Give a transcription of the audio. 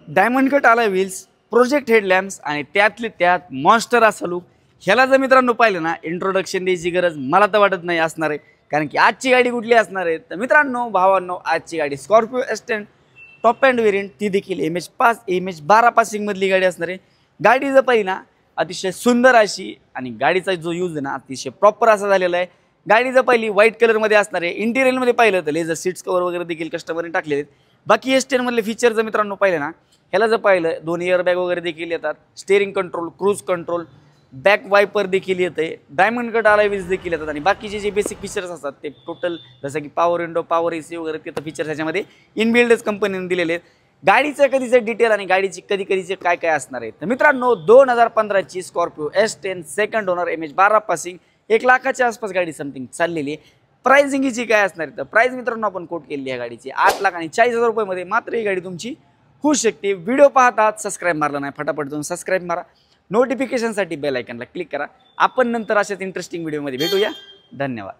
Diamond cut आला wheels, project हेडलॅम्प्स आणि त्यातले त्यात मॉन्स्टर असा लुक. ह्याला जर मित्रांनो पाहिलं ना, इंट्रोडक्शन द्यायची गरज मला तर वाटत नाही असणार आहे. कारण की आजची गाडी कुठली असणार आहे तर मित्रांनो भावांनो, आजची गाडी Scorpio S10 top and variant, ती देखील MH12 पासिंगमधली गाडी असणार आहे. गाडी जर पाहिली ना, अतिशय सुंदर अशी, आणि गाडीचा जो यूज आहे ना अतिशय प्रॉपर असा झालेला आहे. गाडी जर पाहिली व्हाईट कलरमध्ये असणार आहे. इंटिरियरमध्ये पाहिलं तर लेझर सीट्स कवर वगैरे देखील कस्टमरने टाकलेले आहेत. बाकी S10 मधले फीचर जर मित्रांनो पाहिलं ना, ह्याला जर पाहिलं 2 एअरबॅग वगैरे देखील येतात, steering control, cruise control, back wiper देखील येते, डायमंड कट अलॉय व्हील्स देखील येतात, आणि बाकीचे जे बेसिक फीचर्स असतात ते टोटल जसं की पॉवर विंडो, पॉवर AC वगैरे ते फीचर्स ह्याच्यामध्ये इनबिल्डच कंपनीने दिलेले आहेत. गाडीचं कधीचं डिटेल आणि गाडीची कधी काय काय असणार आहे तर मित्रांनो, 2015ची Scorpio S10 second owner MH12 passing 1 लाखाच्या आसपास गाडी समथिंग चाललेली आहे. प्राइसिंग हिची काय असणार आहे तर प्राइस मित्रांनो आपण कोट केलेली आहे गाडीची 8,40,000 रुपयामध्ये मात्र ही गाडी तुमची होऊ शकते. व्हिडिओ पाहतात सबस्क्राईब मारला नाही, फटाफट जाऊन सबस्क्राईब मारा. नोटिफिकेशनसाठी बेल आयकनला क्लिक करा. आपण नंतर अशाच इंटरेस्टिंग व्हिडिओमध्ये भेटूया. धन्यवाद.